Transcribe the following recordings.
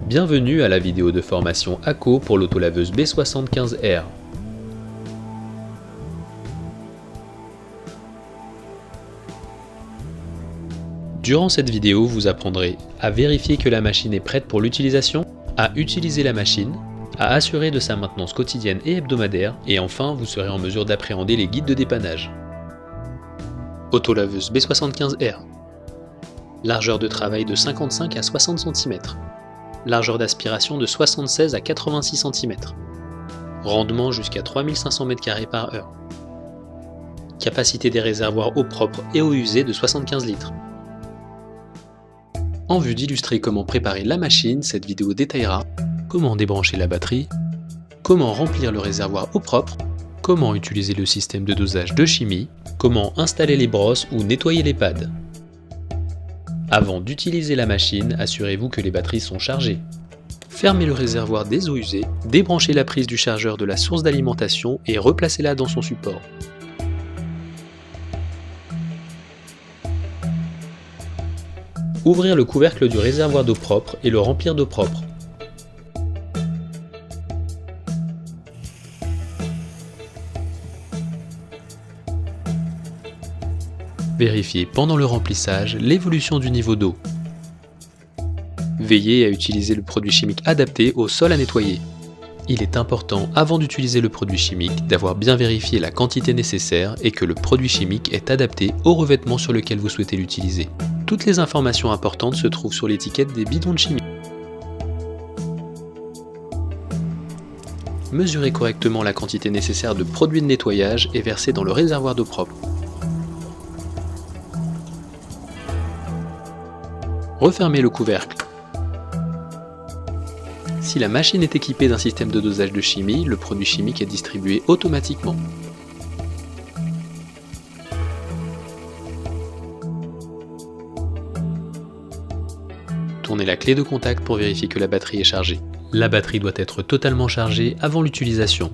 Bienvenue à la vidéo de formation ACO pour l'autolaveuse B75R. Durant cette vidéo, vous apprendrez à vérifier que la machine est prête pour l'utilisation, à utiliser la machine, à assurer de sa maintenance quotidienne et hebdomadaire, et enfin vous serez en mesure d'appréhender les guides de dépannage. Autolaveuse B75R. Largeur de travail de 55 à 60 cm. Largeur d'aspiration de 76 à 86 cm. Rendement jusqu'à 3500 m² par heure. Capacité des réservoirs eau propre et eau usée de 75 litres. En vue d'illustrer comment préparer la machine, cette vidéo détaillera comment débrancher la batterie, comment remplir le réservoir eau propre, comment utiliser le système de dosage de chimie, comment installer les brosses ou nettoyer les pads. Avant d'utiliser la machine, assurez-vous que les batteries sont chargées. Fermez le réservoir des eaux usées, débranchez la prise du chargeur de la source d'alimentation et replacez-la dans son support. Ouvrir le couvercle du réservoir d'eau propre et le remplir d'eau propre. Vérifiez pendant le remplissage l'évolution du niveau d'eau. Veillez à utiliser le produit chimique adapté au sol à nettoyer. Il est important, avant d'utiliser le produit chimique, d'avoir bien vérifié la quantité nécessaire et que le produit chimique est adapté au revêtement sur lequel vous souhaitez l'utiliser. Toutes les informations importantes se trouvent sur l'étiquette des bidons de chimie. Mesurez correctement la quantité nécessaire de produit de nettoyage et versez dans le réservoir d'eau propre. Refermez le couvercle. Si la machine est équipée d'un système de dosage de chimie, le produit chimique est distribué automatiquement. Tournez la clé de contact pour vérifier que la batterie est chargée. La batterie doit être totalement chargée avant l'utilisation.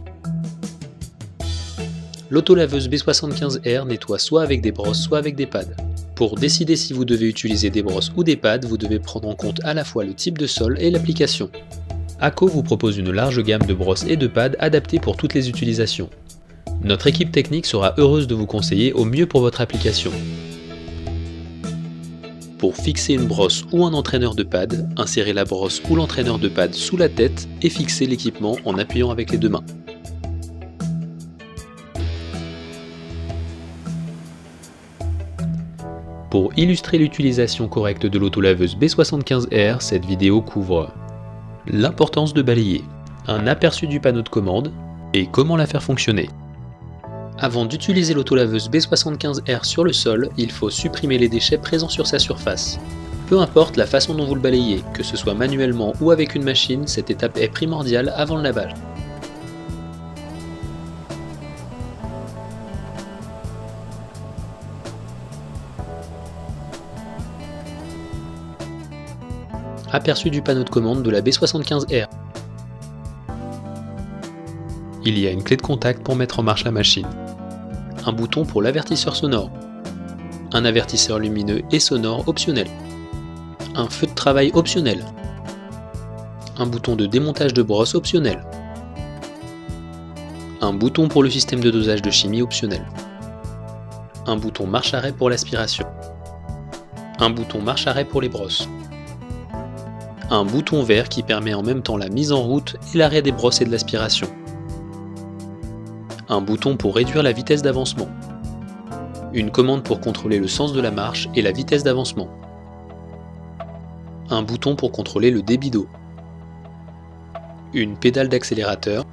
L'autolaveuse B75R nettoie soit avec des brosses, soit avec des pads. Pour décider si vous devez utiliser des brosses ou des pads, vous devez prendre en compte à la fois le type de sol et l'application. ACO vous propose une large gamme de brosses et de pads adaptés pour toutes les utilisations. Notre équipe technique sera heureuse de vous conseiller au mieux pour votre application. Pour fixer une brosse ou un entraîneur de pads, insérez la brosse ou l'entraîneur de pads sous la tête et fixez l'équipement en appuyant avec les deux mains. Pour illustrer l'utilisation correcte de l'autolaveuse B75R, cette vidéo couvre l'importance de balayer, un aperçu du panneau de commande et comment la faire fonctionner. Avant d'utiliser l'autolaveuse B75R sur le sol, il faut supprimer les déchets présents sur sa surface. Peu importe la façon dont vous le balayez, que ce soit manuellement ou avec une machine, cette étape est primordiale avant le lavage. Aperçu du panneau de commande de la B75R. Il y a une clé de contact pour mettre en marche la machine. Un bouton pour l'avertisseur sonore. Un avertisseur lumineux et sonore optionnel. Un feu de travail optionnel. Un bouton de démontage de brosse optionnel. Un bouton pour le système de dosage de chimie optionnel. Un bouton marche-arrêt pour l'aspiration. Un bouton marche-arrêt pour les brosses. Un bouton vert qui permet en même temps la mise en route et l'arrêt des brosses et de l'aspiration. Un bouton pour réduire la vitesse d'avancement. Une commande pour contrôler le sens de la marche et la vitesse d'avancement. Un bouton pour contrôler le débit d'eau. Une pédale d'accélérateur.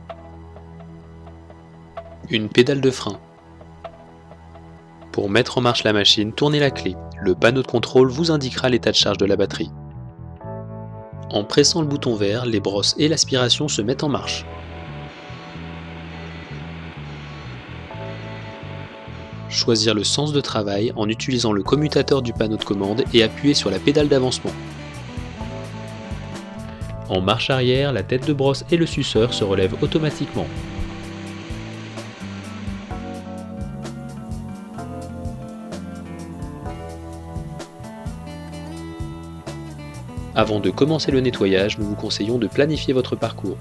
Une pédale de frein. Pour mettre en marche la machine, tournez la clé. Le panneau de contrôle vous indiquera l'état de charge de la batterie. En pressant le bouton vert, les brosses et l'aspiration se mettent en marche. Choisir le sens de travail en utilisant le commutateur du panneau de commande et appuyer sur la pédale d'avancement. En marche arrière, la tête de brosse et le suceur se relèvent automatiquement. Avant de commencer le nettoyage, nous vous conseillons de planifier votre parcours.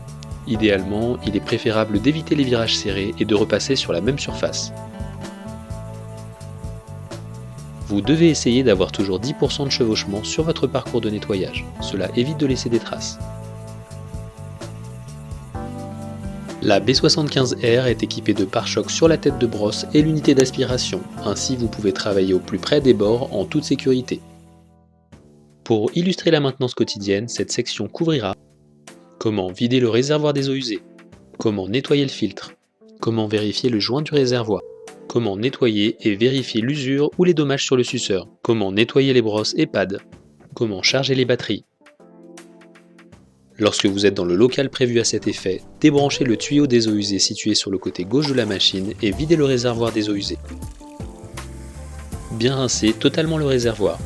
Idéalement, il est préférable d'éviter les virages serrés et de repasser sur la même surface. Vous devez essayer d'avoir toujours 10% de chevauchement sur votre parcours de nettoyage. Cela évite de laisser des traces. La B75R est équipée de pare-chocs sur la tête de brosse et l'unité d'aspiration. Ainsi, vous pouvez travailler au plus près des bords en toute sécurité. Pour illustrer la maintenance quotidienne, cette section couvrira comment vider le réservoir des eaux usées, comment nettoyer le filtre, comment vérifier le joint du réservoir, comment nettoyer et vérifier l'usure ou les dommages sur le suceur, comment nettoyer les brosses et pads, comment charger les batteries. Lorsque vous êtes dans le local prévu à cet effet, débranchez le tuyau des eaux usées situé sur le côté gauche de la machine et videz le réservoir des eaux usées. Bien rincer totalement le réservoir.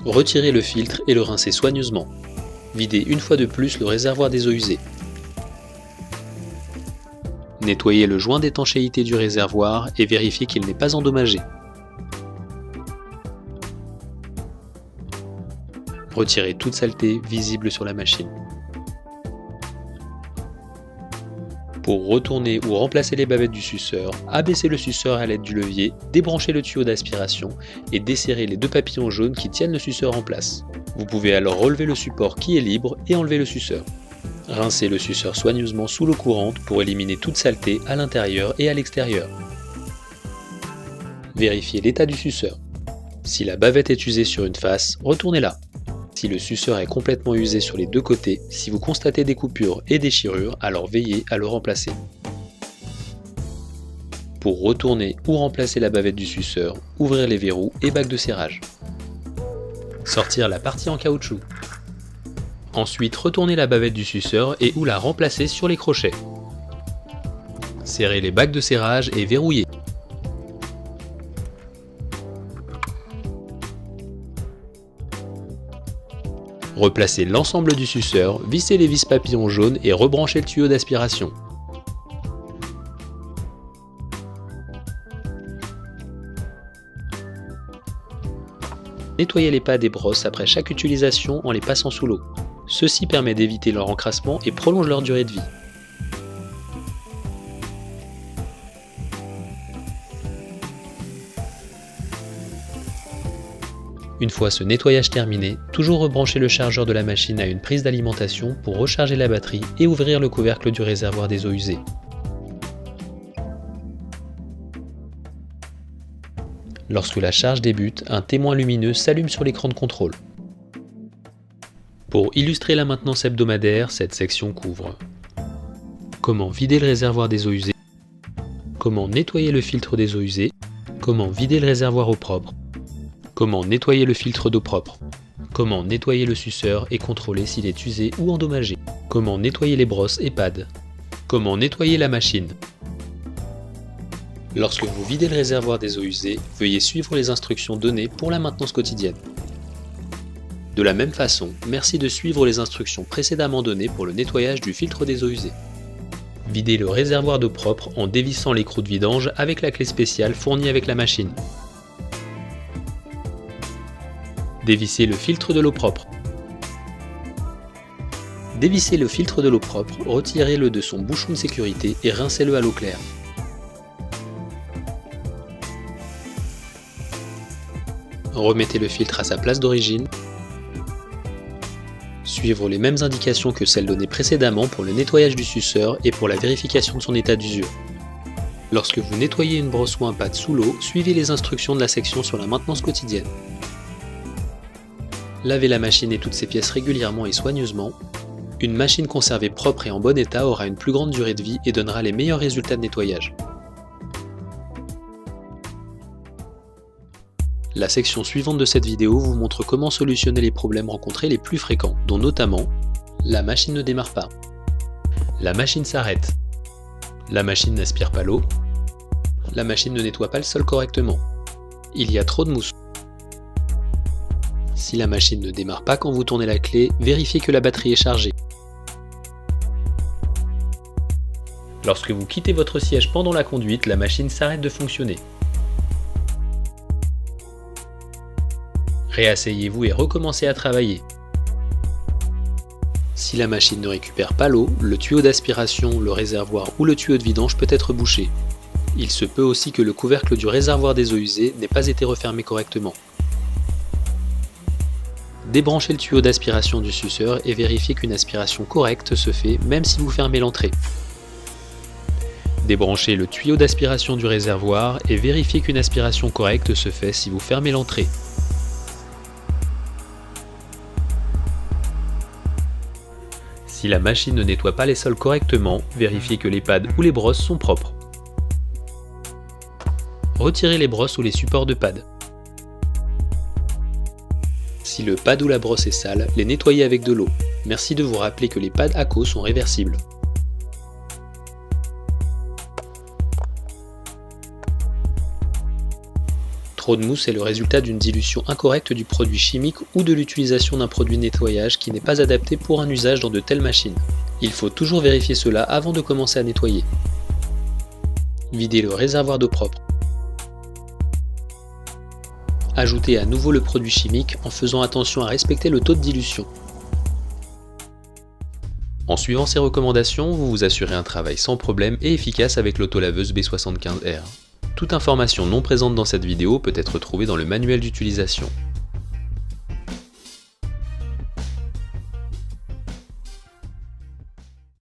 Retirez le filtre et le rincez soigneusement. Videz une fois de plus le réservoir des eaux usées. Nettoyez le joint d'étanchéité du réservoir et vérifiez qu'il n'est pas endommagé. Retirez toute saleté visible sur la machine. Pour retourner ou remplacer les bavettes du suceur, abaissez le suceur à l'aide du levier, débranchez le tuyau d'aspiration et desserrez les deux papillons jaunes qui tiennent le suceur en place. Vous pouvez alors relever le support qui est libre et enlever le suceur. Rincez le suceur soigneusement sous l'eau courante pour éliminer toute saleté à l'intérieur et à l'extérieur. Vérifiez l'état du suceur. Si la bavette est usée sur une face, retournez-la. Si le suceur est complètement usé sur les deux côtés, si vous constatez des coupures et déchirures, alors veillez à le remplacer. Pour retourner ou remplacer la bavette du suceur, ouvrez les verrous et bacs de serrage. Sortir la partie en caoutchouc. Ensuite, retournez la bavette du suceur et ou la remplacer sur les crochets. Serrez les bacs de serrage et verrouillez. Replacez l'ensemble du suceur, vissez les vis papillons jaunes et rebranchez le tuyau d'aspiration. Nettoyez les pads des brosses après chaque utilisation en les passant sous l'eau. Ceci permet d'éviter leur encrassement et prolonge leur durée de vie. Une fois ce nettoyage terminé, toujours rebrancher le chargeur de la machine à une prise d'alimentation pour recharger la batterie et ouvrir le couvercle du réservoir des eaux usées. Lorsque la charge débute, un témoin lumineux s'allume sur l'écran de contrôle. Pour illustrer la maintenance hebdomadaire, cette section couvre comment vider le réservoir des eaux usées, comment nettoyer le filtre des eaux usées, comment vider le réservoir eau propre, comment nettoyer le filtre d'eau propre, comment nettoyer le suceur et contrôler s'il est usé ou endommagé, comment nettoyer les brosses et pads, comment nettoyer la machine. Lorsque vous videz le réservoir des eaux usées, veuillez suivre les instructions données pour la maintenance quotidienne. De la même façon, merci de suivre les instructions précédemment données pour le nettoyage du filtre des eaux usées. Videz le réservoir d'eau propre en dévissant l'écrou de vidange avec la clé spéciale fournie avec la machine. Dévissez le filtre de l'eau propre. Dévissez le filtre de l'eau propre, retirez-le de son bouchon de sécurité et rincez-le à l'eau claire. Remettez le filtre à sa place d'origine. Suivre les mêmes indications que celles données précédemment pour le nettoyage du suceur et pour la vérification de son état d'usure. Lorsque vous nettoyez une brosse ou un pad sous l'eau, suivez les instructions de la section sur la maintenance quotidienne. Lavez la machine et toutes ses pièces régulièrement et soigneusement. Une machine conservée propre et en bon état aura une plus grande durée de vie et donnera les meilleurs résultats de nettoyage. La section suivante de cette vidéo vous montre comment solutionner les problèmes rencontrés les plus fréquents, dont notamment la machine ne démarre pas, la machine s'arrête, la machine n'aspire pas l'eau, la machine ne nettoie pas le sol correctement, il y a trop de mousse. Si la machine ne démarre pas quand vous tournez la clé, vérifiez que la batterie est chargée. Lorsque vous quittez votre siège pendant la conduite, la machine s'arrête de fonctionner. Réasseyez-vous et recommencez à travailler. Si la machine ne récupère pas l'eau, le tuyau d'aspiration, le réservoir ou le tuyau de vidange peut être bouché. Il se peut aussi que le couvercle du réservoir des eaux usées n'ait pas été refermé correctement. Débranchez le tuyau d'aspiration du suceur et vérifiez qu'une aspiration correcte se fait même si vous fermez l'entrée. Débranchez le tuyau d'aspiration du réservoir et vérifiez qu'une aspiration correcte se fait si vous fermez l'entrée. Si la machine ne nettoie pas les sols correctement, vérifiez que les pads ou les brosses sont propres. Retirez les brosses ou les supports de pads. Si le pad ou la brosse est sale, les nettoyez avec de l'eau. Merci de vous rappeler que les pads ACO sont réversibles. Trop de mousse est le résultat d'une dilution incorrecte du produit chimique ou de l'utilisation d'un produit de nettoyage qui n'est pas adapté pour un usage dans de telles machines. Il faut toujours vérifier cela avant de commencer à nettoyer. Videz le réservoir d'eau propre. Ajoutez à nouveau le produit chimique en faisant attention à respecter le taux de dilution. En suivant ces recommandations, vous vous assurez un travail sans problème et efficace avec l'autolaveuse B75R. Toute information non présente dans cette vidéo peut être trouvée dans le manuel d'utilisation.